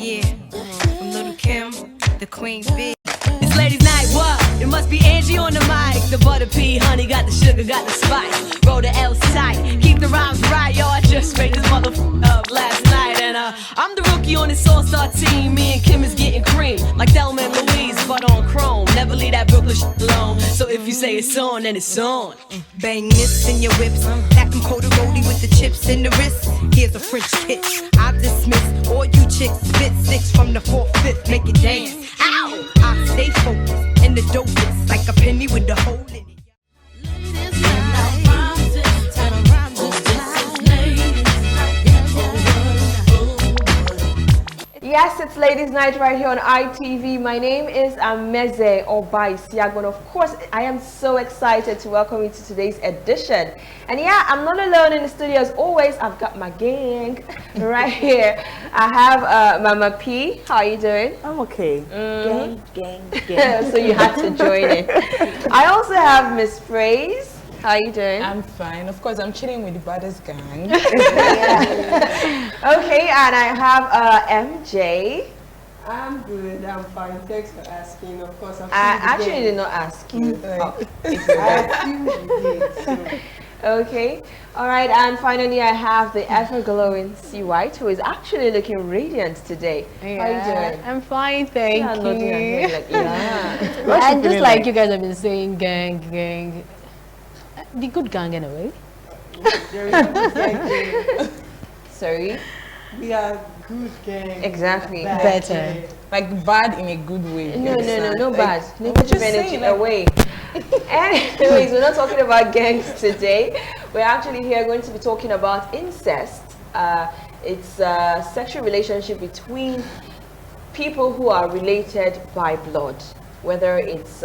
Yeah, from Little Kim, the Queen Bee. It's ladies' night, what? It must be Angie on the mic. The butter pea, honey, got the sugar, got the spice. Roll the L tight, keep the rhymes right, yo. I just made this motherfucker up last night. And I'm the rookie on this all-star team. Me and Kim is getting cream, like Thelma and Louise, but on chrome. Never leave that Brooklyn shit alone. So if you say it's on, then it's on. Bang this in your whips, that them cold roadie with the chips in the wrist. Here's a French kiss. I dismiss all you chicks. Spit 6 from the 4th, 5th, make it dance. Ow! I stay focused in the dopest, like a penny with the hole in it. Yes, it's Ladies' Night right here on ITV. My name is Ameze Obai Siagbon. Of course, I am so excited to welcome you to today's edition. And yeah, I'm not alone in the studio as always. I've got my gang right here. I have Mama P. How are you doing? I'm okay. Gang. So you had to join it. I also have Miss Praise. How are you doing? I'm fine. Of course, I'm chilling with the baddest gang. Okay, and I have MJ. I'm good, I'm fine. Thanks for asking. Of course, I actually did not ask you. Okay, all right, and finally I have the ever-glowing C. White, who is actually looking radiant today. Yeah. How are you doing? I'm fine, thank you. Yeah. And just like you guys have been saying, gang. The good gang anyway. Sorry? We are good gang. Exactly. Better. Like bad in a good way. No bad. Like, Negative energy away. Anyways, we're not talking about gangs today. We're actually here going to be talking about incest. It's a sexual relationship between people who are related by blood. Whether it's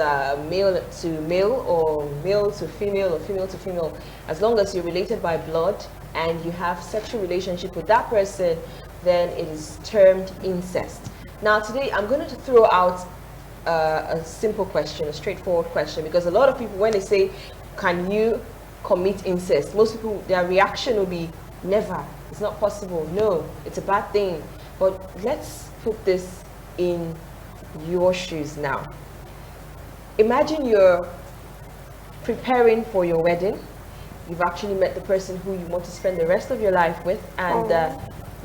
male to male or male to female or female to female, as long as you're related by blood and you have sexual relationship with that person, then it is termed incest. Now today I'm going to throw out a simple question, a straightforward question, because a lot of people, when they say, can you commit incest, most people, their reaction will be, never, it's not possible, no, it's a bad thing. But let's put this in your shoes now. Imagine you're preparing for your wedding. You've actually met the person who you want to spend the rest of your life with, and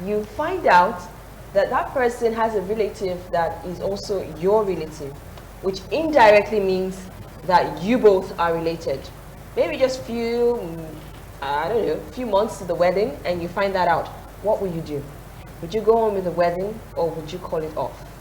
you find out that that person has a relative that is also your relative, which indirectly means that you both are related. Maybe just few months to the wedding, and you find that out. What will you do? Would you go on with the wedding, or would you call it off?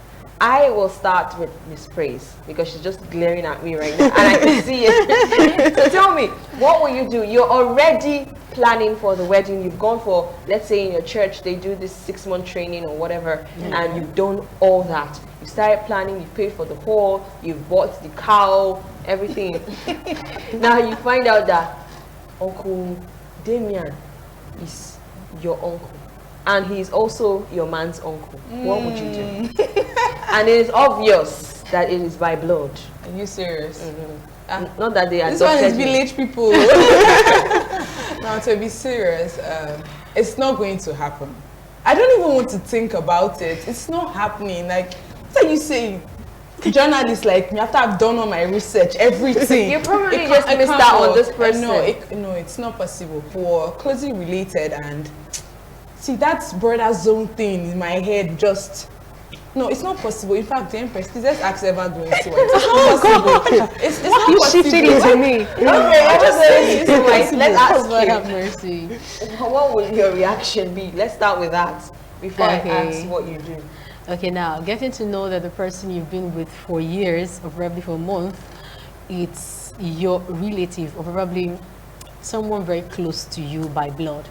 I will start with Miss Praise because she's just glaring at me right now and I can see it. So tell me, what will you do? You're already planning for the wedding. You've gone for, let's say in your church, they do this 6-month training or whatever, and you've done all that. You started planning, you paid for the hall, you've bought the cow, everything. Now you find out that Uncle Damien is your uncle. And he's also your man's uncle. What would you do? And it is obvious that it is by blood. Are you serious? Not that they are. This one is village people. Now to be serious, it's not going to happen. I don't even want to think about it. It's not happening. Like, what are you saying? Journalists like me, after I've done all my research, everything. You probably just missed out on this person. No, it's not possible. For closely related, and see, that's brother zone thing in my head. Just no, it's not possible. In fact, the Empress, please let's ask ever doing so. It's not possible. It's not You possible. shifted into me. Okay, I just say this. Let's ask God have you. mercy. What would your reaction be? Let's start with that before I Okay. ask what you do. Okay, now getting to know that the person you've been with for years or probably for a month, it's your relative or probably someone very close to you by blood.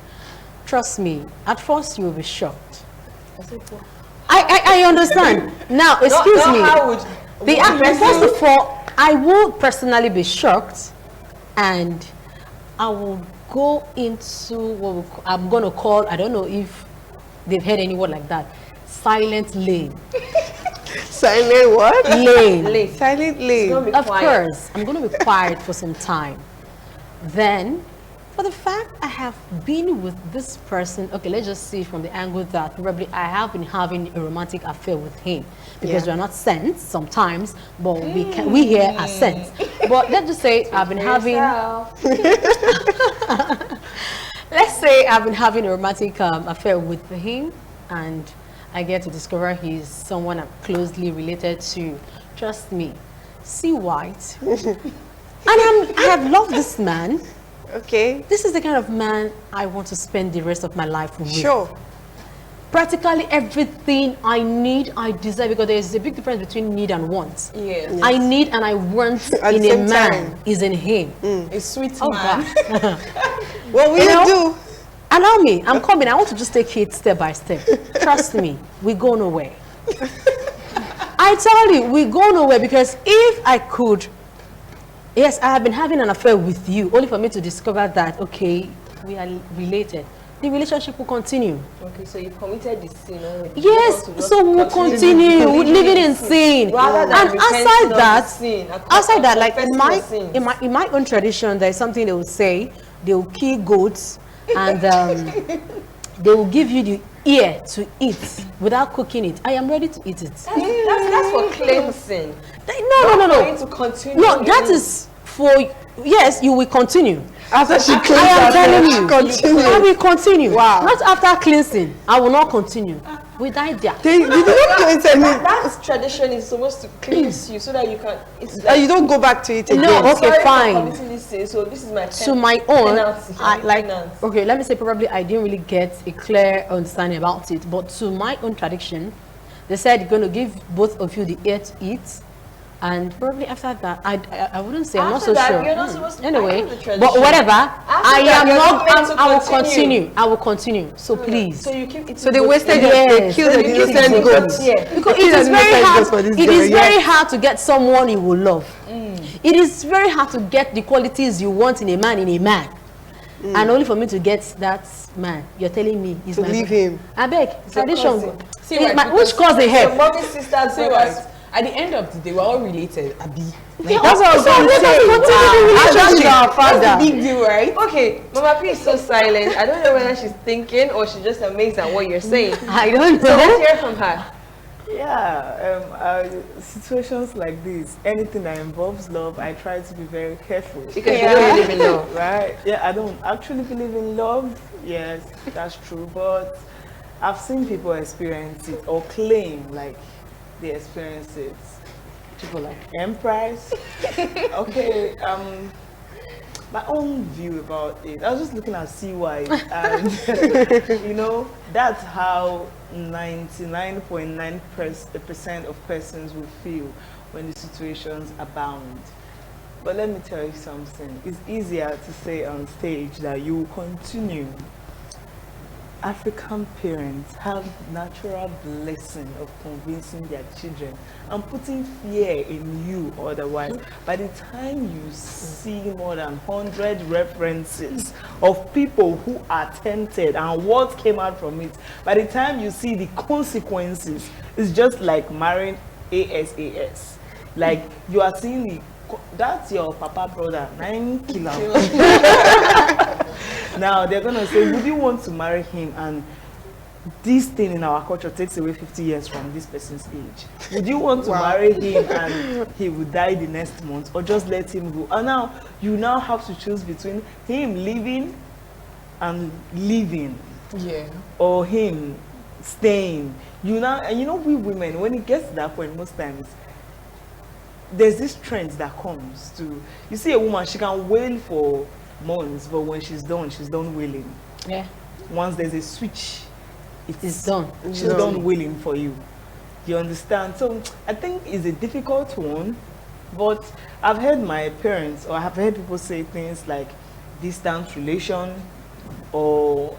Trust me, at first you will be shocked. I understand. Now, excuse me. First of all, I will personally be shocked, and I will go into what I'm going to call, I don't know if they've heard any word like that, silent lane. Silent what? Lane. Silent lane. Of course, I'm going to be quiet for some time. Then For the fact I have been with this person, okay, let's just see from the angle that probably I have been having a romantic affair with him, because we are not saints sometimes, but we here are saints. But let's just say I've been having. Let's say I've been having a romantic affair with him, and I get to discover he's someone I'm closely related to. Trust me, see white. And I have loved this man. Okay. This is the kind of man I want to spend the rest of my life with. Sure. Practically everything I need, I desire, because there is a big difference between need and want. Yes. I need and I want At in the a same man time. is in him. A sweet Oh, man. God. What will You you know? do? Allow me, I'm coming. I want to just take it step by step. Trust me, we go nowhere. I tell you, we go nowhere, because if I could, yes, I have been having an affair with you, only for me to discover that, okay, we are related. The relationship will continue. Okay, so you've committed the sin already. Yes, so we'll continue living in sin. Rather than And repenting outside of the that, sin, outside that, like confessing your sins. in my own tradition, there's something they would say. They will kill goats, and they will give you the ear to eat without cooking it. I am ready to eat it. That's for cleansing. No. For you to continue. No, that is for, yes, you will continue. After she I cleans am telling herself, you, continue. I will continue. Wow. Not after cleansing. I will not continue. We die there. They don't cleanse any. That tradition is supposed to cleanse you so that you can. It's like, You don't go back to it again. No, okay, sorry for fine. committing this sin, so this is my To my own, penalty. okay, let me say probably I didn't really get a clear understanding about it, but to my own tradition, they said you're going to give both of you the ear to eat, and probably after that, I wouldn't say, I'm not After so that, sure. you're not supposed to- Anyway, I know the tradition. but whatever, I that, am you're not, not meant to I will continue. continue. I will continue. So please. So you keep eating. So they goat wasted ear. they Yes, killed the they killed innocent the goats. Yeah. Because Kill it is an very innocent hard. goat for this It girl, is very yeah. hard to get someone you will love. It is very hard to get the qualities you want in a man, and only for me to get that man. You're telling me he's To my leave brother. him. I beg, tradition. cousin. See, right, Which because- cousin Your help? mommy, sisters, See, brothers. right, at the end of the day, we're all related, Abi. That's what I was So going to let say. us continue the relationship. Our That's the father. big deal, right? Okay, Mama P is so silent. I don't know whether she's thinking or she's just amazed at what you're saying. I don't So let's know. hear from her. Yeah, situations like this, anything that involves love, I try to be very careful. Because you don't believe in love. Right? Yeah, I don't actually believe in love. Yes, that's true. But I've seen people experience it or claim like they experience it. People like Empress. Okay, my own view about it. I was just looking at CY, and you know, that's how 99.9% of persons will feel when the situations abound. But let me tell you something. It's easier to say on stage that you will continue. African parents have natural blessing of convincing their children and putting fear in you otherwise. By the time you see more than 100 references of people who are tempted and what came out from it, by the time you see the consequences, it's just like marrying ASAS. Like you are seeing the, that's your papa brother, 9 kilos. Now they're gonna say, would you want to marry him? And this thing in our culture takes away 50 years from this person's age. Would you want to marry him and he will die the next month, or just let him go? And now you now have to choose between him living and leaving, Yeah. or him staying. You now, and you know, we women, when it gets to that point, most times there's this trend that comes to, you see a woman, she can wail for months, but when she's done wailing. Yeah, Once there's a switch, it's done. she's done wailing for you. You understand? So I think it's a difficult one, but I've heard my parents, or I've heard people say things like distant relation or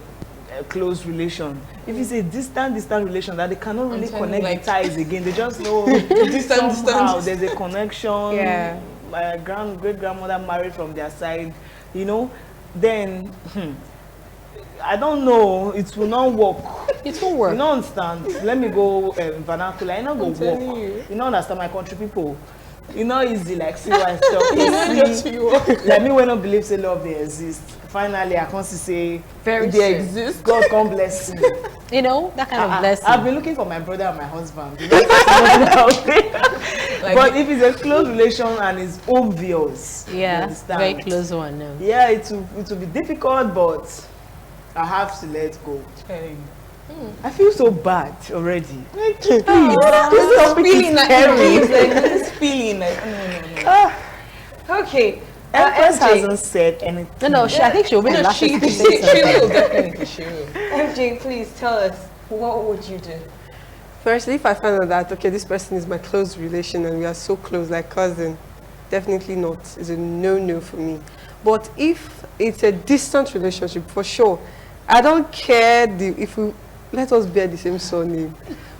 a close relation. If it's a distant relation that they cannot really telling connect you, like- the ties again, they just know Distant. somehow there's a connection. Yeah. My great grandmother married from their side, you know, then I don't know, it will not work. It will work. You don't understand. Let me go vernacular. I not go telling walk. you. You don't understand my country people. You know easy like see myself. You know, just you. Like me when I believe say love they exist. finally I can't say Very they soon. exist. God can bless me. You know, that kind of blessing. I've been looking for my brother and my husband. You know, but if it's a close relation and it's obvious, you Yeah, understand? very close one. No. Yeah, it will be difficult, but I have to let go. I feel so bad already. This feeling like this feeling like Okay. Empress MJ, hasn't said anything. No, I think she'll be the last she person to say something. will definitely she will. MJ, please tell us, what would you do? Firstly, if I find out that, okay, this person is my close relation and we are so close, like cousin, definitely not. It's a no-no for me. But if it's a distant relationship, for sure, I don't care if we, let us bear the same surname.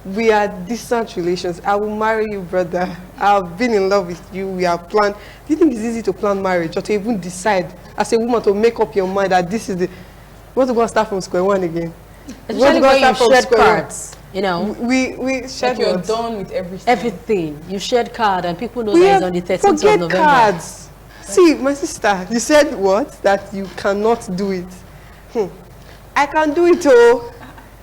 We are distant relations. I will marry you, brother. I've been in love with you. We have planned. Do you think it's easy to plan marriage or to even decide as a woman to make up your mind that this is the... You want to go and start from square one again? Especially when you shared cards, you know. We shared Like you're what? done with everything. Everything. You shared card and people know We that it's have- on the 13th of forget November. cards. See, my sister, you said what? That you cannot do it. I can do it, oh.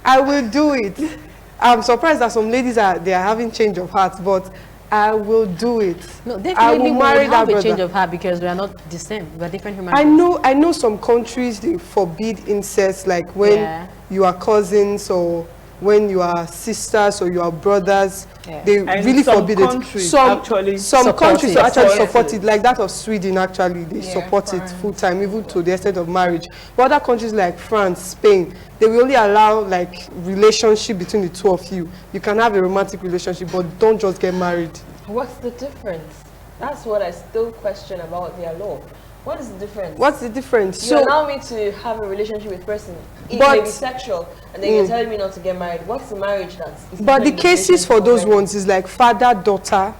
I will do it. I'm surprised that some ladies are having change of heart, but I will do it. No, I definitely will we marry will have that a change brother. of heart because we are not the same. We are different human beings. I know some countries they forbid incest, like when Yeah. you are cousins or when you are sisters or you are brothers. Yeah. They And really some forbid it. countries Some actually countries support it. actually Support support it. it, like that of Sweden. Actually, they Yeah, support it France. full time, even to the extent of marriage. But other countries like France, Spain, they will only allow like relationship between the two of you. You can have a romantic relationship, but don't just get married. What's the difference? That's what I still question about their law. What is the difference? What's the difference? You allow me to have a relationship with a person, it But- may be sexual, and then you're telling me not to get married. What's the marriage that's... is But the different in cases for relationship those already? ones is like father, daughter,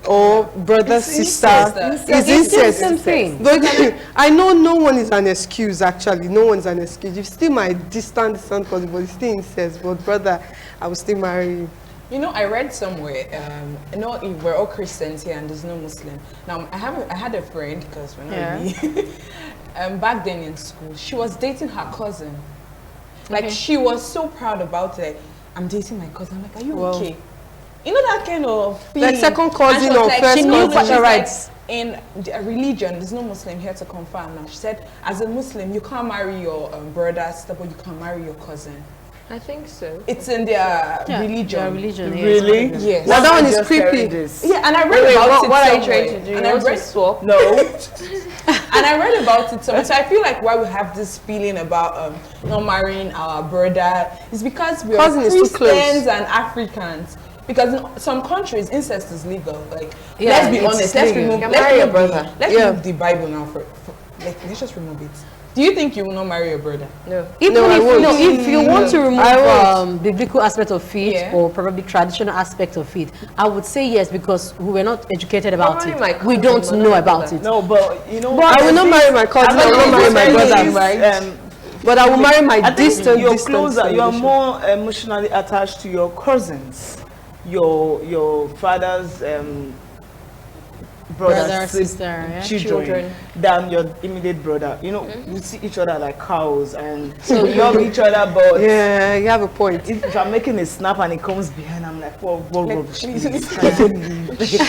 or brother, sister. incest. It's It's the incest. same thing. But I know no one is an excuse, actually. No one is an excuse. You're still my distant cousin, but it's still incest. But brother, I will still marry you. You know, I read somewhere, you know, if we're all Christians here and there's no Muslim. Now, I had a friend, because we're not Yeah. really, back then in school, she was dating her cousin. Like, Okay. she was so proud about it. I'm dating my cousin. I'm like, are you Wow. okay? You know that kind of feeling? Like second And cousin she was or like, first she knew cousin. what she's Her like, rights. in the religion, there's no Muslim here to confirm now. She said, as a Muslim, you can't marry your brother, sister, but you can marry your cousin. I think so. It's in their Yeah, religion. their religion, yeah, Really? it's part of it. Yes. Now that one is Just heard creepy. this. Yeah, and I read Wait, about it what are you somewhere. trying to do? And You I want to read, swap? No. and I read about it somewhere. So I feel like why we have this feeling about not marrying our brother is because we're Cousin is too close. Christians and Africans. Because in some countries, incest is legal. Like, Yeah, let's be it's honest. Let's legal. remove. You can Let's marry your remove brother. Let's Yeah. remove the Bible now. Like, let's just remove it. Do you think you will not marry your brother? No. Even No, I if, won't. if you want to remove I won't. biblical aspect of faith Yeah. or probably traditional aspect of faith, I would say yes because we were not educated about Probably my it. We cousin, don't but know not about brother. it. No, but you know. But I will not marry my cousin. I will not marry my brother. But I will marry my I think distant, you're distant closer. You are relation. more emotionally attached to your cousins, your father's Brother, sis- sister, yeah. children than your immediate brother. You know, you see each other like cows, and you love each other. But Yeah, you have a point. if I'm making a snap and it comes behind, I'm like, whoa, please.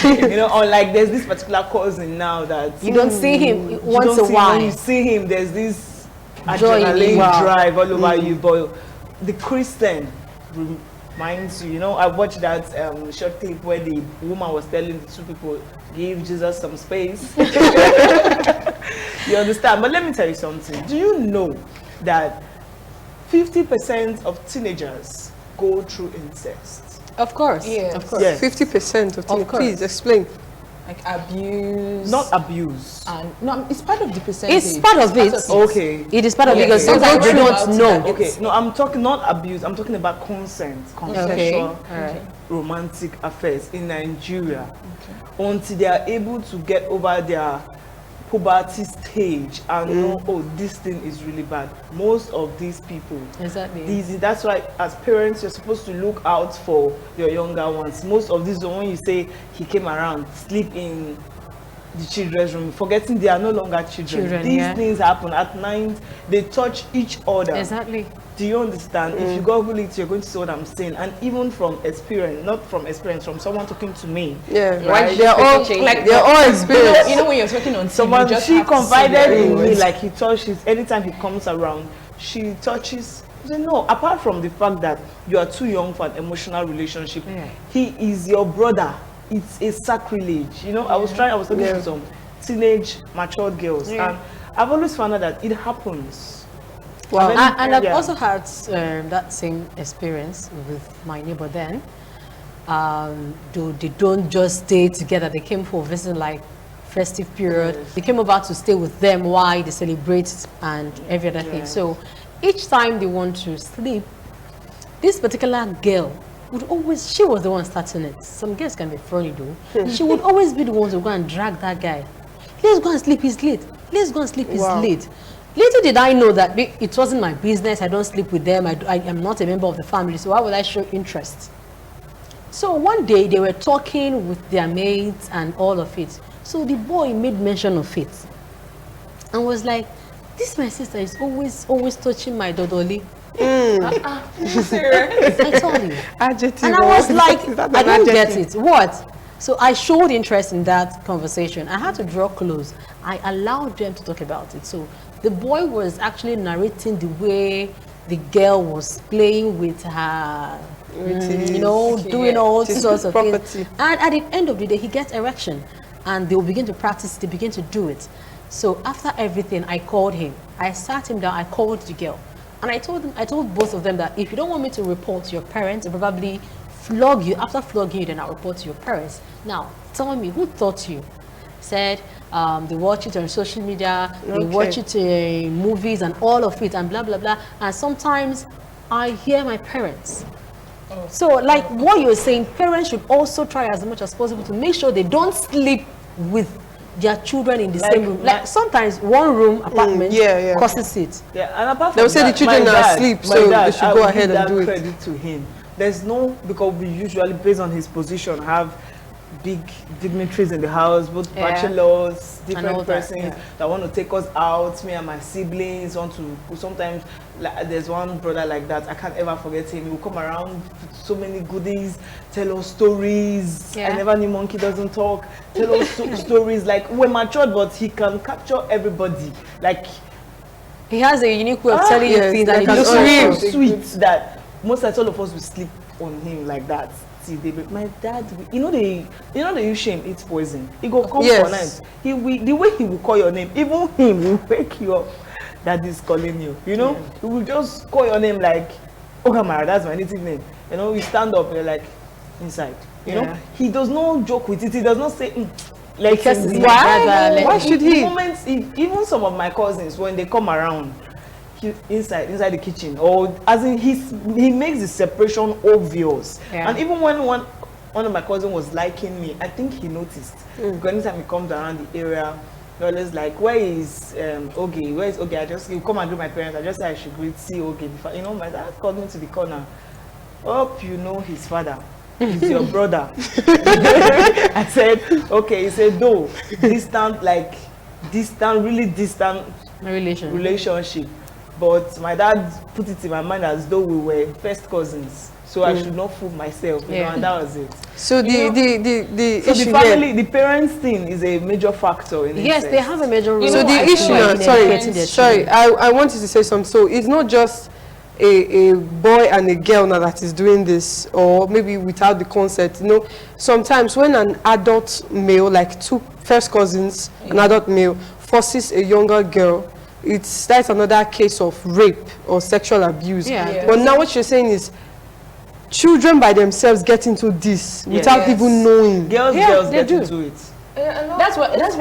You know, or like there's this particular cousin now that You don't see him you once don't a see- while. When you see him, there's this Joy in adrenaline him. Wow. drive all over you. But the Christian reminds you, you know, I watched that short clip where the woman was telling the two people, give Jesus some space. You understand? But let me tell you something. Do you know that 50% of teenagers go through incest? Of course. Yeah. Of course. Yes. 50% of course. Please explain. Like abuse. Not abuse. And no, it's part of the percentage. It's part of it. Okay. It is part of it Yeah, because yeah. sometimes They we go don't through know. about it. Okay, no, I'm talking not abuse. I'm talking about consent, consensual, romantic affairs in Nigeria. Until they are able to get over their puberty stage and know, oh, this thing is really bad. Most of these people, Exactly. that's why as parents you're supposed to look out for your younger ones. Most of these, when you say he came around, sleep in the children's room, forgetting they are no longer children. These things happen at night. They touch each other. Exactly. Do you understand? If you Google it, you're going to see what I'm saying. And even from experience, not from experience, from someone talking to me. Yeah, right. They're all like they're all experienced. You know when you're talking on TV, Someone, just she have to see confided their in me, words. like he touches, anytime he comes around, she touches. I said, no, apart from the fact that you are too young for an emotional relationship, he is your brother. It's a sacrilege. You know, I was talking to some teenage, matured girls, and I've always found out that it happens. Wow. And I've also had that same experience with my neighbor then. They don't just stay together. They came for visit like festive period. They came over to stay with them while they celebrate and every other thing. So each time they want to sleep, this particular girl would always, she was the one starting it. Some girls can be funny though. She would always be the one to go and drag that guy. Let's go and sleep, he's late. Let's go and sleep, he's late. Little did I know that it wasn't my business. I don't sleep with them. I am not a member of the family, so why would I show interest? So one day they were talking with their mates and all of it. So the boy made mention of it and was like, this my sister is always touching my dodoli. Serious? I told you. Adjective. And I was like, Is that I an don't get adjective? it. What? So I showed interest in that conversation. I had to draw close. I allowed them to talk about it. So the boy was actually narrating the way the girl was playing with her, you know, doing all sorts of things. And at the end of the day, he gets erection. And they will begin to practice, they begin to do it. So after everything, I called him. I sat him down, I called the girl. And I told both of them that if you don't want me to report to your parents, I'll probably flog you. After flogging you, then I'll report to your parents. Now, tell me, who taught you? Said they watch it on social media, they watch it in movies and all of it and blah, blah, blah. And sometimes I hear my parents. So like what you're saying, parents should also try as much as possible to make sure they don't sleep with their children in the same room. Like sometimes one room apartment causes it. Yeah, and apart from They'll say the children are asleep, so they should go ahead and do it. Credit to him. There's no, because we usually, based on his position, have big dignitaries in the house, both bachelors, different persons that want to take us out. Me and my siblings want to. Sometimes like, there's one brother like that. I can't ever forget him. He will come around with so many goodies, tell us stories. I never knew monkey doesn't talk. Tell us stories. Like we're matured, but he can capture everybody. Like he has a unique way of telling you things, and it looks so sweet that most times all of us will sleep on him like that. My dad, you know the shame eats poison. He go come for night. The way he will call your name, even him will wake you up. Daddy's calling you. You know, he will just call your name like, oh Kamara, that's my native name. You know, you stand up, you're like inside. You know, he does not joke with it. He does not say. Like why should he? Moments, even some of my cousins when they come around. Inside the kitchen, or as in he makes the separation obvious. And even when one of my cousins was liking me, I think he noticed. Because anytime he comes around the area, he always like, where is Oge? Where is Oge? I just come and greet my parents. I just say I should greet see Oge. You know, my dad called me to the corner. Hope you know his father. He's your brother. I said, okay. He said, no, really distant relationship. But my dad put it in my mind as though we were first cousins, so I should not fool myself, you know, and that was it. So the family, the parents thing is a major factor in it. Yes, they have a major role. So the issue, sorry, I wanted to say something. So it's not just a boy and a girl now that is doing this, or maybe without the consent. You know, sometimes when an adult male, like two first cousins, an adult male forces a younger girl, that's another case of rape or sexual abuse. But now what you're saying is children by themselves get into this without even knowing. Girls get into it. That's where there is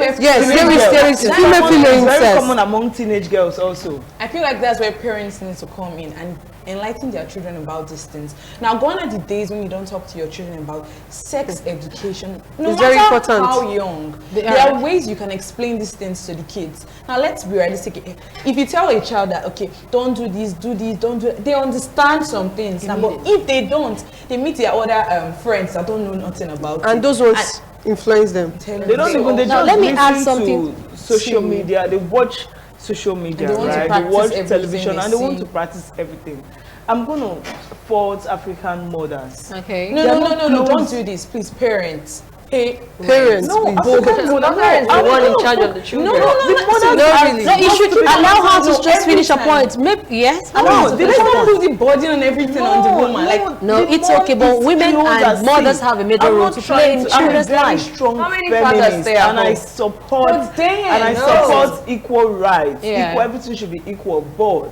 female incest. Very common among teenage girls also. I feel like that's where parents need to come in and enlighten their children about these things. Now, gone are the days when you don't talk to your children about sex education. No it's matter very important. how young, there are ways you can explain these things to the kids. Now, let's be realistic. If you tell a child that, okay, don't do this, don't do it, they understand some things. Now, but if they don't, they meet their other friends that don't know nothing about it. And those ones influence them. They don't even, they Now, just let me add listen something to social to- media, they watch social media, And they want to right? They practice watch everything television they and they want see. to practice everything. I'm going to fault African mothers. Okay. No, They're no, no, not no, no, don't close. do this, please, parents. Pay Parents, No, please. African mothers, Mother is the I'm one in not- charge of the children. No, the mothers No, are really. No, you supposed should to be allow her to know just finish a every point. time. Maybe, yes, No, allow her to they finish a don't point. put the burden on everything on the woman. Like, No, the it's mom okay, but is women closer. and mothers See, have a major I'm role not to trying play in to- I'm a children's very lives. strong How many fathers feminist, stay at and I home? support But then, and I no. support equal rights. Yeah. Equal, everything should be equal, but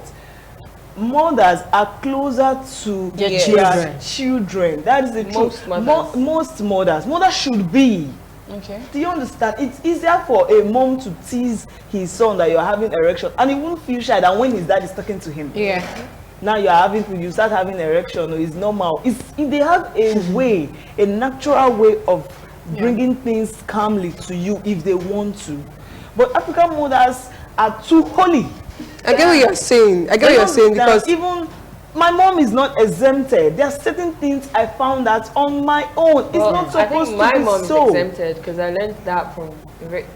mothers are closer to Their their children. children. That is the Most truth. mothers. Most mothers should be. okay. Do you understand? It's easier for a mom to tease his son that you're having erection, and he won't feel shy than when his dad is talking to him. Yeah. Now you start having erection, or it's normal. They have a way, a natural way of bringing things calmly to you if they want to. But African mothers are too holy. I get what you're saying. I get what you're saying because even my mom is not exempted. There are certain things I found out on my own. It's not I supposed think my to be mom so. is exempted because I learned that from.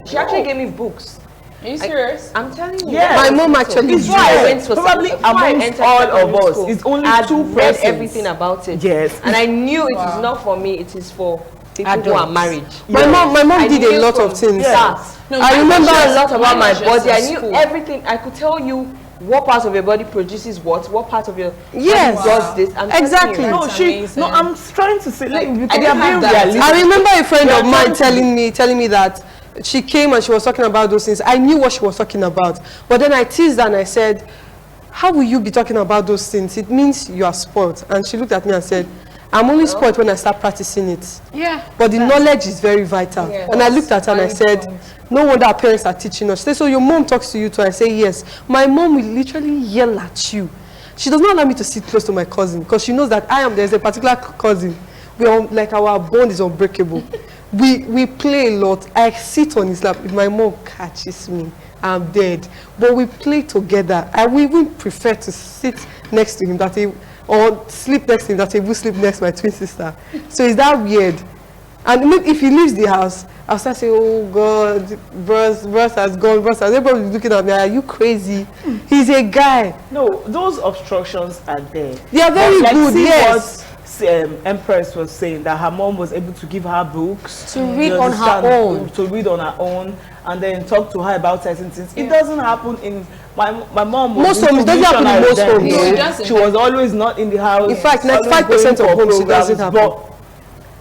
She actually gave me books. Are you serious? I'm telling you. Yes. my mom actually It's did. I right. went for Probably before I amongst entered all secondary of us, school, it's only I'd two read persons. everything about it. Yes. And I knew it is not for me. It is for people who are Adults. married. My mom I did a knew lot from of things. start. No, I mine remember was I just- knew a lot about mine my was just body. I in knew school. everything. I could tell you what part of your body produces what part of your Yes. body does this. I'm telling Exactly. you. No, That's she. amazing. No, I'm trying to say, like, because I they are didn't being have that. realistic. I remember a friend We are of mine trying to telling me that she came and she was talking about those things. I knew what she was talking about, but then I teased her and I said, "How will you be talking about those things? It means you are spoiled." And she looked at me and said, "I'm only spoiled when I start practicing it." Yeah. But the knowledge is very vital. Yes. And I looked at her and I said, "No wonder our parents are teaching us." She said, "So your mom talks to you too?" I say, "Yes." My mom will literally yell at you. She does not allow me to sit close to my cousin because she knows that there's a particular cousin. Like our bond is unbreakable. We play a lot. I sit on his lap. If my mom catches me, I'm dead. But we play together. I will even prefer to sit next to him or sleep next to him that he will sleep next to my twin sister. So is that weird? And if he leaves the house, I'll start saying, "Oh God, Bros has gone, Bros has." Everybody will be looking at me, "Are you crazy? He's a guy." No, those obstructions are there. They are very But, like, good, see yes. what Empress was saying, that her mom was able to give her books To read you on her understand? own. To read on her own, and then talk to her about certain things. It doesn't happen in my mom. Was Most homes, doesn't happen in missionary most then. homes. No, it So doesn't. she was always not in the house. In fact, always 95% going of for homes, it doesn't programs. happen. But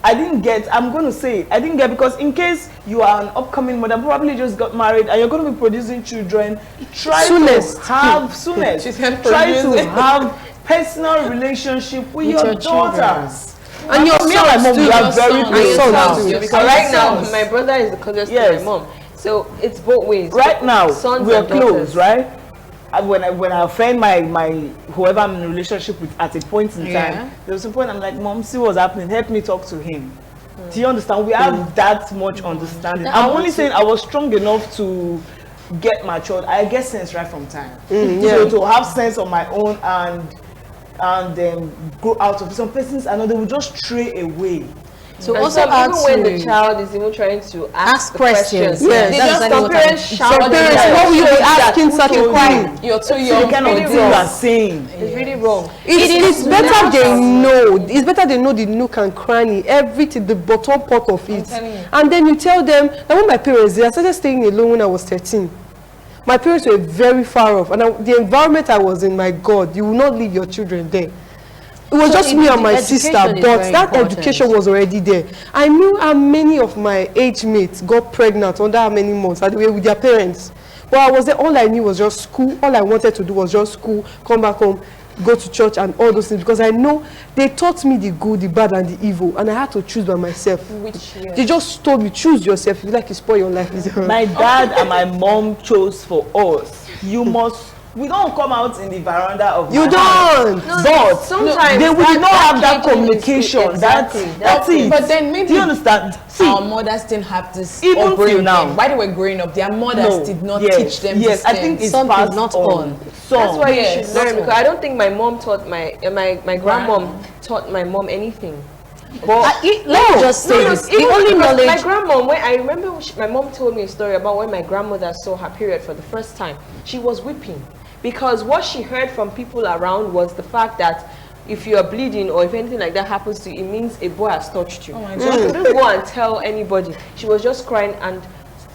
I didn't get, I'm going to say, I didn't get, because in case you are an upcoming mother, probably just got married, and you're going to be producing children, try Soonest. to have, soonest, She said try to producing. have personal relationship with your daughters. And your Me and my sons mom, too. we are Your very sons. My close sons now. too. Because right now, Sons. my brother is the closest to Yes. my mom. So it's both ways. Right now, Sons we are and daughters. close, right? And when I offend my whoever I'm in a relationship with at a point in Yeah. time, there was a point I'm like, "Mom, see what's happening. Help me talk to him." Do you understand? We have that much understanding. Now, I I'm want only to- saying I was strong enough to get matured. I get sense right from time. yeah. So to have sense on my own and then grow out of it. Some persons, I know they will just stray away. So And also some, add even when the to child is even trying to ask the questions. Yes. they That's just exactly some what parents I'm- shout. Some parents, at what will you be them. asking such a Who told thing? you? You're too So the young. kind of really things you wrong. are saying. It's really wrong. It's better they know. It's better they know the nook and cranny, everything, the bottom part of it. telling you. And then you tell them. Now, when my parents, I started staying alone when I was 13. My parents were very far off, and the environment I was in, my God, you will not leave your children there. It was So just me and the my education sister, is but very that important. education was already there. I knew how many of my age mates got pregnant under how many months, and they were with their parents. But I was there, all I knew was just school. All I wanted to do was just school, come back home, go to church and all those things, because I know they taught me the good, the bad, and the evil, and I had to choose by myself. They just told me, choose yourself. If you like to spoil your life, My dad and my mom chose for us. You must. We don't come out in the veranda of you my house. don't. But sometimes they will that- not have that that communication. exactly. That's it. But then maybe Do you understand? See, our mothers didn't have this Even till upbringing. now. While they were growing up, their mothers did not yes, teach them yes, these I think things. it's Some passed did not on. all. Some. That's why you Yes, should learn, that's because I don't think my mom taught my grandmom taught my mom anything. But let me just say this. The even only because knowledge. my grandma, when I remember my mom told me a story about when my grandmother saw her period for the first time, she was weeping because what she heard from people around was the fact that if you are bleeding or if anything like that happens to you, it means a boy has touched you. Oh my So she couldn't go and tell anybody. She was just crying, and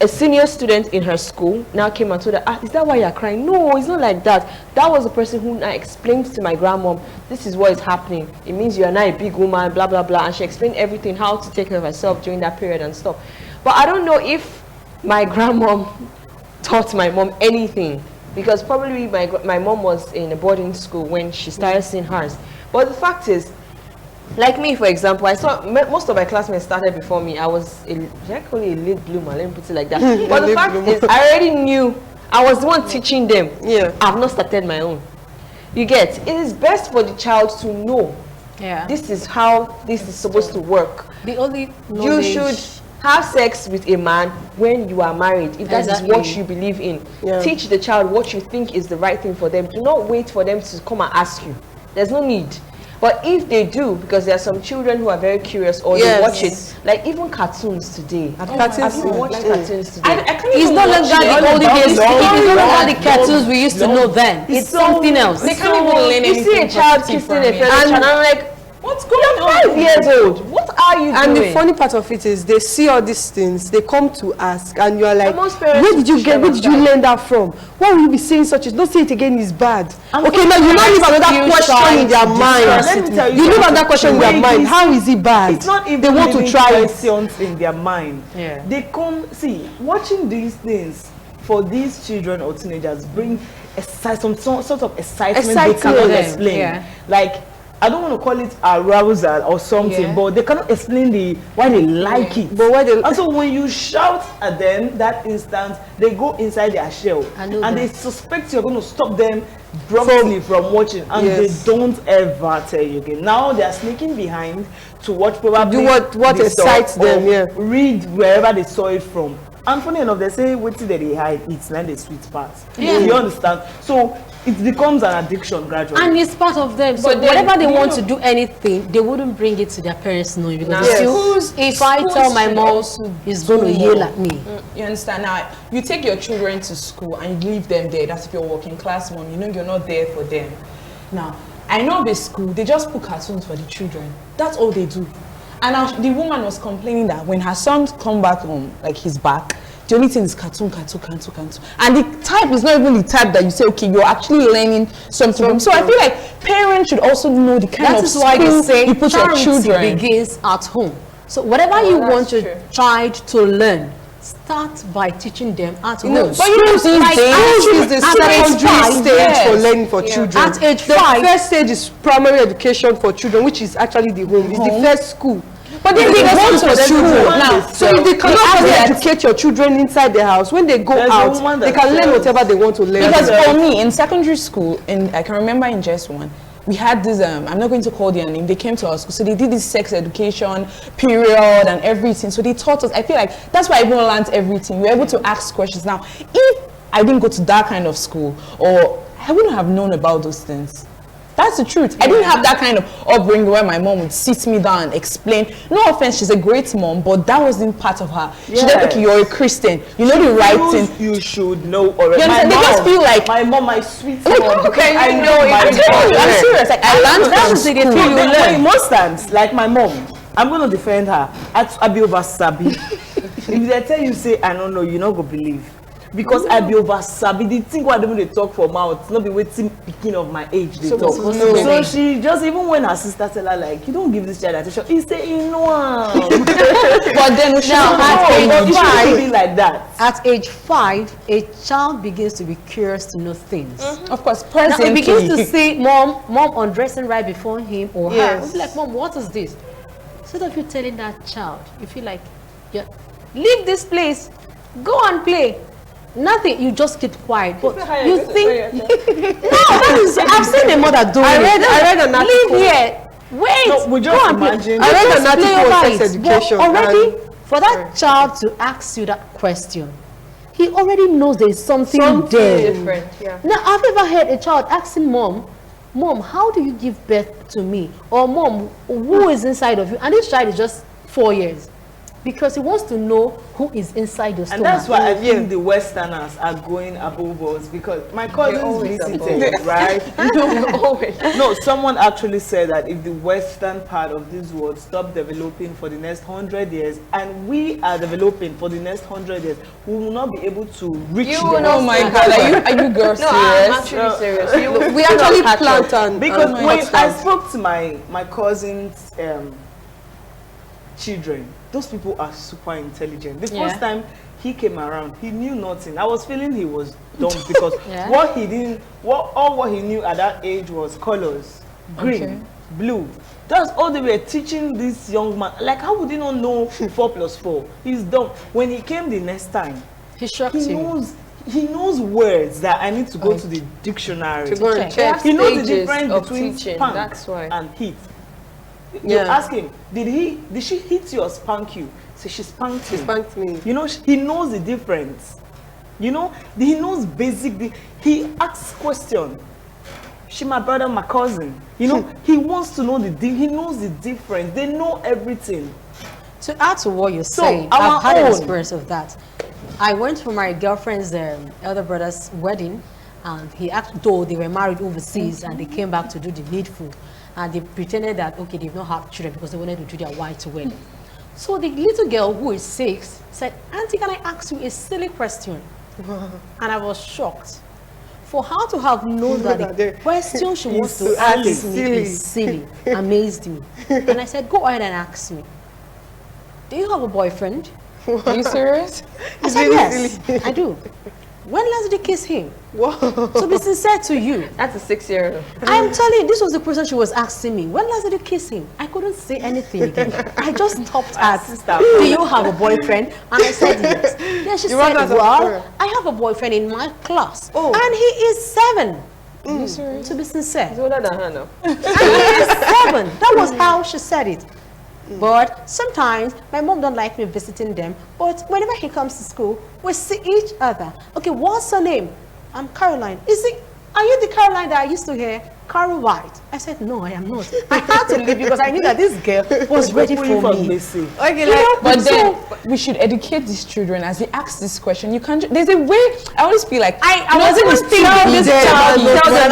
a senior student in her school now came and told her, is that why you're crying? No, it's not like that. That was the person who now explained to my grandmom, this is what is happening. It means you are not a big woman, blah, blah, blah. And she explained everything, how to take care of herself during that period and stuff. But I don't know if my grandmom taught my mom anything, because probably my mom was in a boarding school when she started seeing hers. But the fact is, like me, for example, I saw most of my classmates started before me. I was a late bloomer, let me put it like that. But the fact is, I already knew. I was the one teaching them. Yeah. I've not started my own. You get? It is best for the child to know. Yeah. This is how this is supposed to work. The only You knowledge. should have sex with a man when you are married, if that is Exactly. what you believe in. Yeah. Teach the child what you think is the right thing for them. Do not wait for them to come and ask you. There's no need. But if they do, because there are some children who are very curious or they watch it, like even cartoons today. Have you watched cartoons today? I can't It's even no watch longer it. the olden days. It's no longer the No, cartoons we used to know then. It's something else. They can't even learn You see anything a child positive kissing from a it. fellow child, and I'm like, What's going you're on? 5 years old. What are you And doing? the funny part of it is they see all these things, they come to ask, and you're like, And most parents where did you learn that from? Why will you be saying such a, don't say it again, is bad. Okay, now you now leave another question in their mind. Let me tell you You leave something. another question in their mind. How is it bad? It's not even they want to leaving try it. questions in their mind. Yeah. They come, see, watching these things for these children or teenagers bring some sort of excitement they Excitement. cannot Yeah. explain. Yeah. Like, I don't want to call it arousal or something, Yeah. but they cannot explain why they like it. But why they And so when you shout at them that instant, they go inside their shell I know and that. they suspect you're going to stop them promptly from watching, and Yes. they don't ever tell you again. Now they are sneaking behind to watch probably do what the excites stuff them, or yeah. read wherever they saw it from. And funny enough, they say waiting that they hide, it's not the sweet part. Yeah. You understand? So it becomes an addiction gradually. And it's part of them. So But then, whenever they you want know- to do anything, they wouldn't bring it to their parents knowing, because Nah. they feel, Schools- if I schools tell my should mom, also he's going to do yell more. at me. You understand? Now, you take your children to school and you leave them there. That's if you're a working class mom. You know you're not there for them. Now, I know the school, they just put cartoons for the children. That's all they do. And the woman was complaining that when her son come back home, like he's back, the only thing is cartoon. And the type is not even the type that you say, okay, you're actually learning something from. So I feel like parents should also know the kind That of is why they school say you put your charity children. begins at home. So whatever you that's want your true. child to learn, start by teaching them at home. know, But you know, these Like, days, School is the at age secondary 5, stage yes. for learning for children. At age the 5. first stage is primary education for children, which is actually the home. It's the first school. But then they go to for the children. school now. So if they cannot have really that- educate your children inside their house, when they go There's a out, woman they that can learn sells- whatever they want to learn. Because for me, in secondary school, I can remember in just one, we had this, I'm not going to call their name, they came to our school, so they did this sex education period and everything. So they taught us, I feel like that's why everyone learned everything. We were able to ask questions. Now, if I didn't go to that kind of school, or I wouldn't have known about those things. That's the truth. I didn't have that kind of upbringing where my mom would sit me down and explain. No offense, she's a great mom, but that wasn't part of her. She said, Yes. okay, you're a Christian. You know the right thing. You should know already. You understand? They just feel like- my mom, my sweet Like, mom. how can I you know know? my I'm telling you, I'm mom. serious. Like, I learned That's from the thing, they school. feel you Then learn. when most times, like my mom, I'm going to defend her. I be over Sabi. If they tell you, say, I don't know, you not go believe. Because I be over Sabi. The thing what they talk for mouth, not be waiting picking of my age. They talk. So she just, even when her sister tell her, like, you don't give this child attention, he say, you know. But then we should Now, have at age But it five- shouldn't be like that. At age 5, a child begins to be curious to know things. Of course, Now he presently. begins to see mom undressing right before him or her. Yes. He'll be like, Mom, what is this? Instead of you telling that child, you feel like, yeah, leave this place, go and play. Nothing, you just keep quiet. But you think, no, that is, I've seen a mother do I it. read an Leave article. here, wait, No, we just go and play. imagine- You I read just an article play on over sex it. But education already, and- for that child to ask you that question, he already knows there's something, there. different, yeah. Now, I've ever heard a child asking mom, Mom, how do you give birth to me? Or Mom, who is inside of you? And this child is just 4 years. Because he wants to know who is inside your stomach. And that's why I think the Westerners are going above us, because my cousins visited, right? No, someone actually said that if the Western part of this world stop developing for the next 100 years, and we are developing for the next 100 years, we will not be able to reach them. Oh my God, are you girls No, serious? I'm actually serious. We actually plant and Because and when hot I dogs. spoke to my cousin's children, those people are super intelligent. The first time he came around, he knew nothing. I was feeling he was dumb because what he knew at that age was colors, green, blue. That's all they were teaching this young man. Like, how would he not know 4 plus 4? He's dumb. When he came the next time, He shocked you. he knows words that I need to go to the dictionary. To go and check. He knows the Stages difference of between teaching, spank that's why. and hit. You Yeah. ask him, did she hit you or spank you? Say she spanked She him. spanked me. You know, he knows the difference. You know, he knows basically. He asks question. She my brother, my cousin. You know, he wants to know he knows the difference. They know everything. To add to what you're So, saying, our I've had an own- experience of that. I went for my girlfriend's elder brother's wedding, and he asked, though they were married overseas and they came back to do the needful, and they pretended that, okay, they've not had children because they wanted to do their white wedding. So the little girl, who is 6, said, Auntie, can I ask you a silly question? And I was shocked. For her to have known that the question she wants to ask me is silly, amazed me. And I said, go ahead and ask me. Do you have a boyfriend? Are you serious? I said, yes, I do. When last did you kiss him? So be sincere to you. That's a 6-year-old. I'm telling you, this was the question she was asking me. When last did you kiss him? I couldn't say anything again. I just stopped at, do you have a boyfriend? And I said yes. Then she said, well, I have a boyfriend in my class. And he is 7. Are you serious? To be sincere. He's older than her now. And he is 7. That was how she said it. But sometimes my mom don't like me visiting them, but whenever he comes to school, we see each other. Okay, what's her name? I'm Caroline. Are you the Caroline that I used to hear? Carol White. I said, no, I am not. I had to leave because I knew that this girl was ready for me. Okay, But then we should educate these children as they ask this question. You can't. There's a way. I always feel like I was even thinking this this child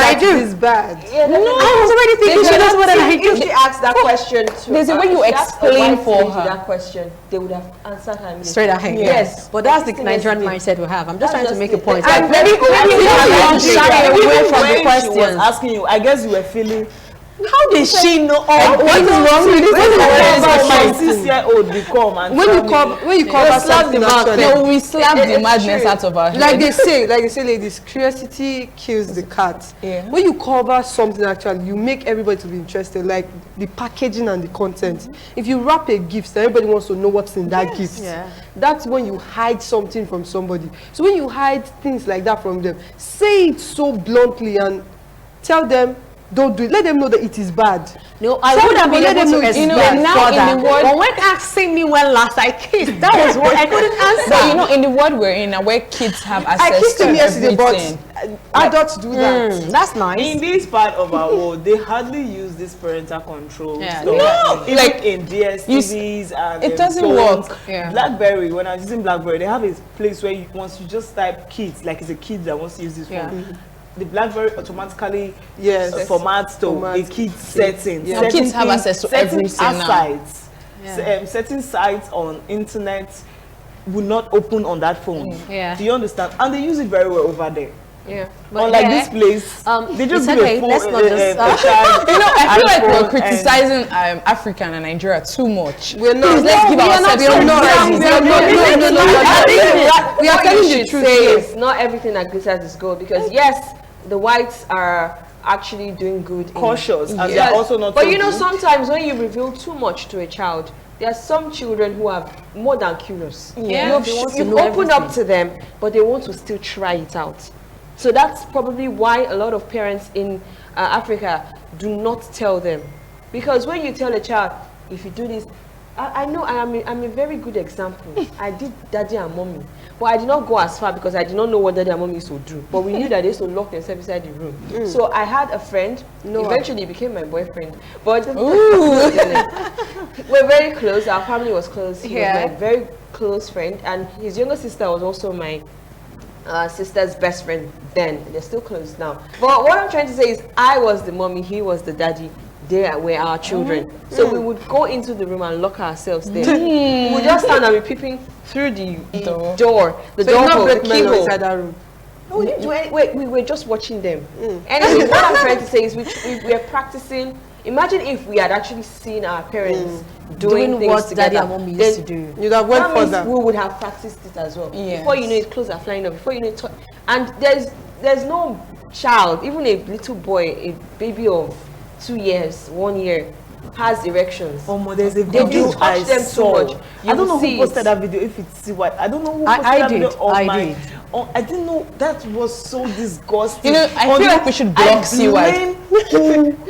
I do. It's bad. Yeah, I was already thinking she knows what I do. If she asked that question to There's a way you if she asked a explain white for lady her. that question, they would have answered her immediately. Straight ahead. Yes. But that's the This thing Nigerian is- mindset we have. I'm just That's trying to make just a it. point. And Maybe I'm shying away from the She was questions. asking you, I guess you were feeling. How did she know all What is wrong with this? My 6-year-old will come and When tell you me, cover something actually, No, we slap the it's madness true. out of our head. like they say, ladies, curiosity kills the cat. Yeah. When you cover something actually, you make everybody to be interested, like the packaging and the content. If you wrap a gift, everybody wants to know what's in that gift. Yeah. That's when you hide something from somebody. So when you hide things like that from them, say it so bluntly and tell them, don't do it. Let them know that it is bad. No, I Some would have been people let able them to know, explain now in further. the world- But when asking me when last I kissed, that was what I couldn't answer. But you know, in the world we're in, now where kids have I access kissed to him yesterday, everything. but adults do that. That's nice. in this part of our world, they hardly use this parental control Yeah. stuff. No, Even like, in DSTVs and it doesn't phones. work. Yeah. BlackBerry, when I was using BlackBerry, they have a place where once you just type kids, like it's a kid that wants to use this phone. The BlackBerry automatically Yes. formats to Format. a kid setting. Yeah. Now kids have access to certain everything now. sites. Yeah. Certain sites on internet will not open on that phone. Yeah. Do you understand? And they use it very well over there. Yeah. Unlike yeah. this place, they just it's give okay, a phone, let's not just, child You know, I feel like iPhone we're and- criticizing Africa and Nigeria too much. We're not. Please, let's give ourselves some We are telling the should truth. say Yes. is not everything that glitters is gold, because yes, the whites are actually doing good. cautious, and Yes. they're also not. But so you know, good. sometimes when you reveal too much to a child, there are some children who are more than curious. Yeah, they want to You've know opened up everything. to them, but they want to still try it out. So that's probably why a lot of parents in Africa do not tell them. Because when you tell a child, if you do this, I know I'm a very good example. I did daddy and mommy. But I did not go as far because I did not know what daddy and mommy used to do. But we knew that they used to lock themselves inside the room. So I had a friend. Eventually became my boyfriend. But we're very close. Our family was close. He was my very close friend. And his younger sister was also my sister's best friend then. They're still close now. But what I'm trying to say is I was the mommy, he was the daddy. They were our children. So we would go into the room and lock ourselves there. We would just stand and be peeping through the door. The door hole, the keyhole. Inside that room. No, we didn't do any, we were just watching them. Anyway, what I'm trying to say is we were practicing. Imagine if we had actually seen our parents doing things what together. daddy and mommy used to do. You'd have went That means further. we would have practiced it as well. Yes. Before you know it, clothes are flying up. Before you know it, and there's no child, even a little boy, a baby of 2 years, 1 year, has erections. There's a They video do touch them saw. too much. You I don't know will see who posted it. that video. If it's what I don't know who I posted that did. video on I my. did. I didn't know that was so disgusting. You know, I feel like we should block CY.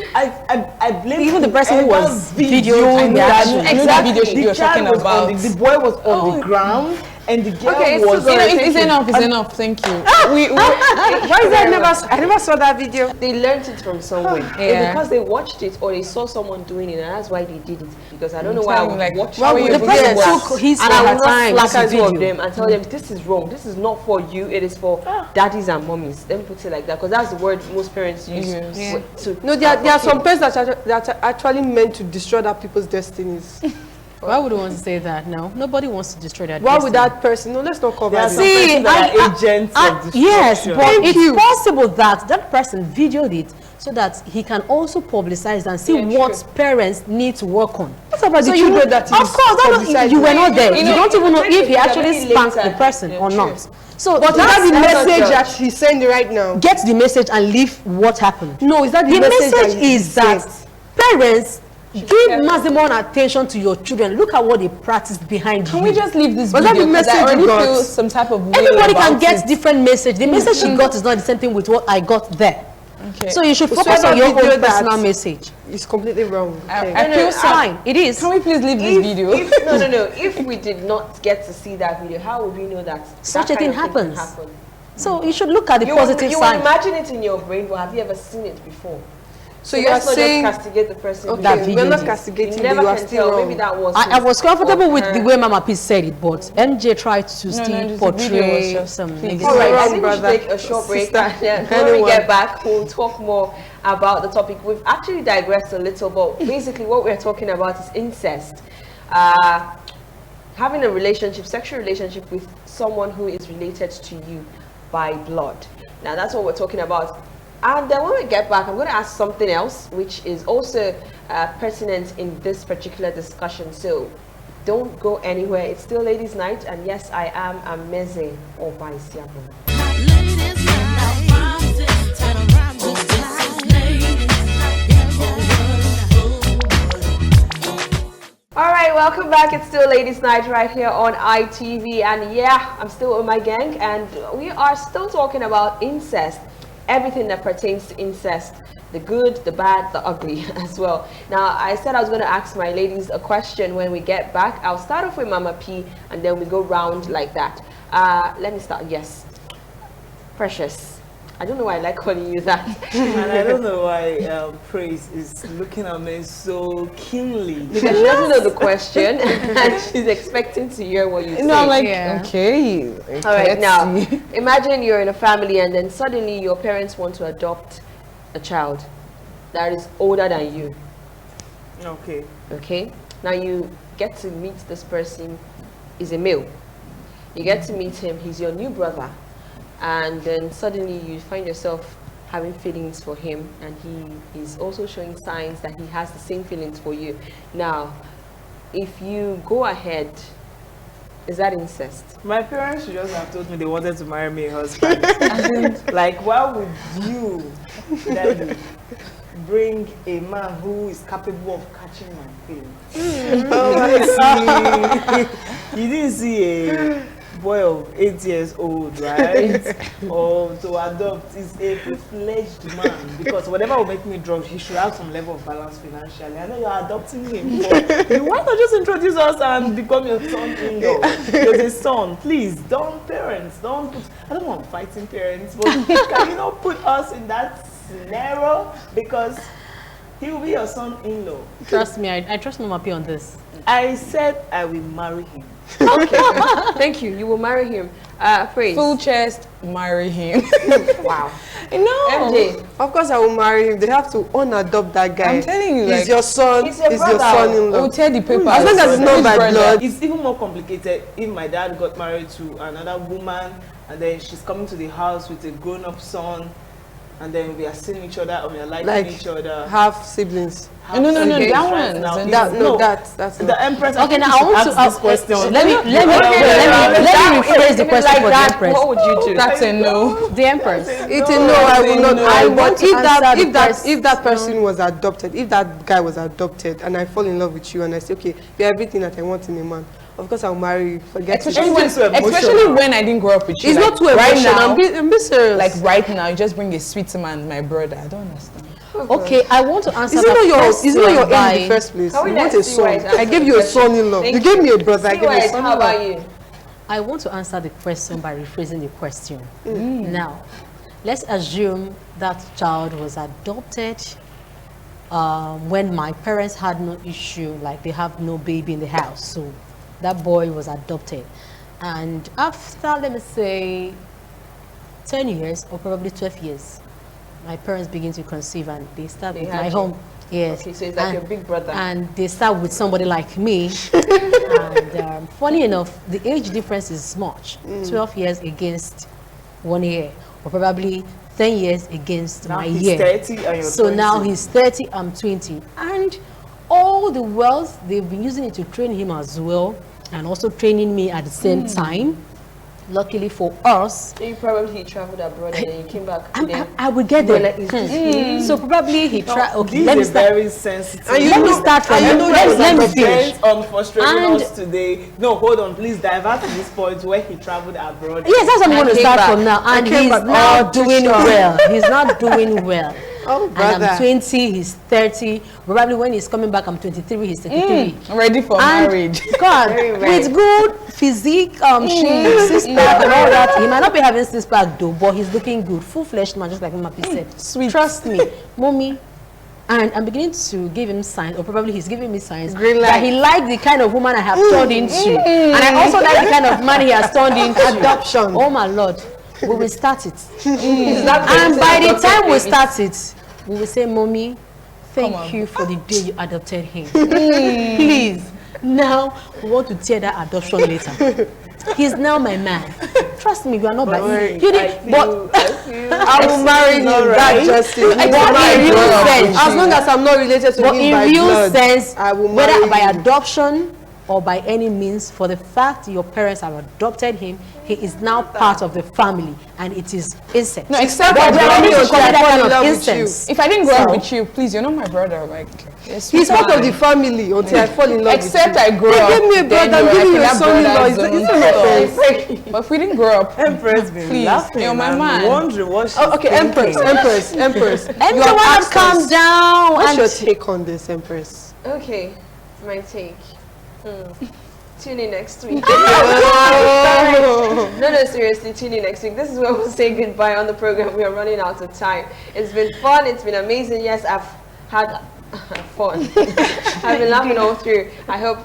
I blame Even the person who whoever was videoing the that. action. You know the video The you're child talking was about. on the boy was on the ground and the girl Okay, it's was. too good. It's enough. It's enough. Thank you. Why is that I never saw that video? They learned it from somewhere. Yeah. It's because they watched it or they saw someone doing it, and that's why they did it. Because I don't know why I would Like, watch why would it. you The person Yes. took his And or I her will time not to slack two of video. them and tell them this is wrong. This is not for you. It is for daddies and mommies. Let me put it like that, because that's the word most parents use. Yes. To No, there are some parents that are actually meant to destroy other people's destinies. Why would you want to say that now? Nobody wants to destroy that. Why would destiny. that person? No, let's not cover There are this. some persons that are agents of yes, destruction. but Thank it's you. possible that that person videoed it so that he can also publicize and see what parents need to work on. What about So the you children that of course, publicized? you were not there. You You, know, don't even know if he it's actually very spanked later. the person Yeah, or true. not. So But is that the that's not message judge. that he's sending right now? get the message and leave what happened. No, is that the The message message he is that sent? parents give careful. maximum attention to your children. Look at what they practiced behind you. Can we just leave this Was that video? the 'Cause I message already you got? feel some type of way Everybody can about get it. different message. The message she got is not the same thing with what I got there. Okay. So you should So focus that on your own video that- personal message. It's completely wrong. Okay. I feel sad. Fine, it is. Can we please leave this video? No. If we did not get to see that video, how would we know that Such that a thing kind of can happens. happen? So you should look at the You positive will side. imagine it in your brain, but have you ever seen it before? So you are let's not saying, just castigate the person. who That did it. video we're not did. castigating You you, never you are can still tell. wrong. Maybe that was. I was comfortable with the her. way Mama P said it, but MJ tried to still this video was portray just- some please. negative. All right, I wrong, think we should brother, take a short break. sister, And then when we anyone. get back, we'll talk more about the topic. We've actually digressed a little, but basically what we're talking about is incest. Having a relationship, sexual relationship with someone who is related to you by blood. Now that's what we're talking about. And then when we get back, I'm going to ask something else, which is also pertinent in this particular discussion. So don't go anywhere. It's still Ladies' Night, and yes, I am Ameze Obaisiabu. All right, welcome back. It's still Ladies' Night right here on ITV, and yeah, I'm still with my gang, and we are still talking about incest, everything that pertains to incest, the good, the bad, the ugly as well. Now, I said I was going to ask my ladies a question when we get back. I'll start off with Mama P, and then we go round like that. Let me start. Yes, Precious. I don't know why I like calling you that. And I don't know why Praise is looking at me so keenly. Because she doesn't know the question and she's expecting to hear what you say. No, I'm like, Yeah. All okay. right, let's now, see. imagine you're in a family and then suddenly your parents want to adopt a child that is older than you, Okay. okay? Now you get to meet this person, he's a male. You get to meet him, he's your new brother. And then suddenly you find yourself having feelings for him, and he is also showing signs that he has the same feelings for you. Now, if you go ahead, is that incest? My parents should just have told me they wanted to marry me a husband. Like, why would you, Daddy, bring a man who is capable of catching my feelings? You didn't see a boy of 8 years old, right, or to adopt is a full-fledged man, because whatever will make me drunk, he should have some level of balance financially. I know you're adopting him, but why not just introduce us and become your son-in-law? You're a son. Please, don't put, I don't want fighting parents, but can you not put us in that scenario? Because he will be your son-in-law. Trust me, I trust Mama P on this. I said I will marry him. Okay, thank you. You will marry him. Praise. Full chest, marry him. Wow. No. MJ. Of course, I will marry him. They have to unadopt that guy. I'm telling you, he's like, your son. He's your He's your brother. son-in-law. We'll tear the paper. As long as it's not by blood. It's even more complicated if my dad got married to another woman and then she's coming to the house with a grown-up son and then we are seeing each other and we are liking each other. Half siblings. No, Okay. that one. Now, That's the not. Empress. Okay, now I want to ask this question. Let me rephrase the question for the Empress. What would you do? That's a no. The Empress. It's a no. I will not. I want But to if that answer the if that person was adopted, if that guy was adopted, and I fall in love with you, and I say, okay, you're everything that I want in a man. Of course, I'll marry you. Forget it. Especially when I didn't grow up with you. It's like, not too right emotional. now. I'm being serious. Like right now, you just bring a sweet man, my brother. I don't understand. Okay, I want to answer Is it not your question aim in the first place? Can we You want let's a see why son. it's I gave you a son-in-law. Thank You gave me a brother. I gave you a How son-in-law. about you? I want to answer the question by rephrasing the question. Now, let's assume that child was adopted when my parents had no issue, like they have no baby in the house. So that boy was adopted. And after, let me say, 10 years or probably 12 years, my parents begin to conceive and they start with had my you. home. Yes. Okay, so it's like your big brother. And they start with somebody like me. And funny enough, the age difference is much. 12 years against 1 year, or probably 10 years against Now my he's year. 30 and you're So 20. now he's 30, I'm 20. And all the wealth, they've been using it to train him as well, and also training me at the same time. Luckily for us, You probably traveled abroad and then you came back. I will get Well, there. like, is this So probably he tried. Okay, This let me is start. very sensitive. Let me start from. Let me finish. On frustrating And- us today. No, hold on, please divert to this point where he traveled abroad. Yes, that's what I'm I going to came start back. from now. And came he's back. not Oh, doing Trisha. well. He's not doing well. Oh, And brother. I'm 20, he's 30. Probably when he's coming back, I'm 23, he's 33. I'm ready for And marriage. God, Very right. with good physique, shape, six pack, and all that. He might not be having six pack though, but he's looking good, full-fledged man, just like Mama P said. Sweet. Trust me, mommy. And I'm beginning to give him signs, or probably he's giving me signs Green that light. he liked the kind of woman I have turned into, and I also like the kind of man he has turned into. Adoption. Oh my Lord, we will start it. Is that And by the adopted time we baby? start it, we will say, Mommy, Come on. thank you for the day you adopted him. Please. Now we want to tear that adoption later. He's now my man. Trust me, you are not by you did, but I will marry him. That's just it. But He's my in real brother. sense- As long as I'm not related to but him in by real blood, sense, I will whether marry by him. adoption or by any means, for the fact your parents have adopted him, he is now part of the family, and it is incest. No, except But I we grew are up going to with consider you. I fall kind in of love with you. incest. If I didn't grow up So- with you, please, you're not my brother. Like, He's part of the family until I fall in love except with I you. grew up. Give me a then brother, I'm you're giving you a like that son-in-law. brother It's zone not fair. stuff. But if we didn't grow up, Empress been Please, laughing. you're my and man. Wondering what she's Oh, okay, Empress. thinking. Everyone asked calm us. down. What's and your take on this, Empress? Okay, my take. Tune in next week. Oh. No, seriously, tune in next week. This is where we'll say goodbye on the program. We are running out of time. It's been fun. It's been amazing. Yes, I've had fun. I've been laughing all through. I hope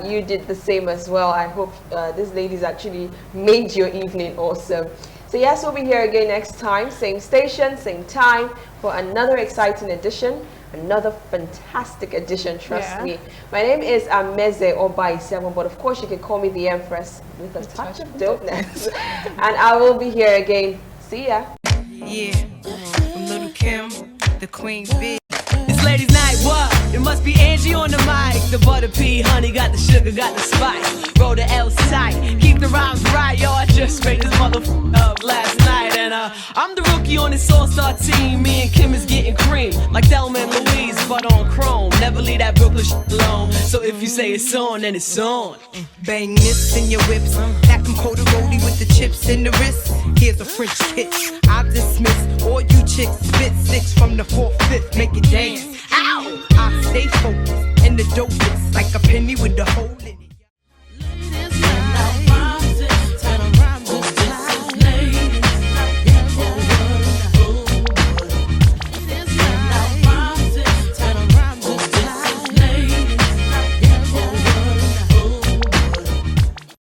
you did the same as well. I hope these ladies actually made your evening awesome. So yes, we'll be here again next time. Same station, same time for another exciting edition. Another fantastic edition, trust me. My name is Ameze Obai7, but of course you can call me the Empress with a touch of dopeness. And I will be here again. See ya. Yeah, from Little Kim, the Queen Bee. It's ladies' night, what? It must be Angie on the mic. The butter pea, honey, got the sugar, got the spice. Roll the L tight, keep the rhymes right, yo. I just straight this motherfucker up last night. And I'm the rookie on this all-star team. Me and Kim is getting cream, like Thelma and Louise, but on chrome. Never leave that Brooklyn shit alone. So if you say it's on, then it's on. Bang this in your whips. Pack them cold roadie with the chips in the wrist. Here's a French kiss. I dismiss all you chicks. Spit 6 from the 4th, 5th. Make it dance. Ow! I stay focused and the dopest. Like a penny with the hole.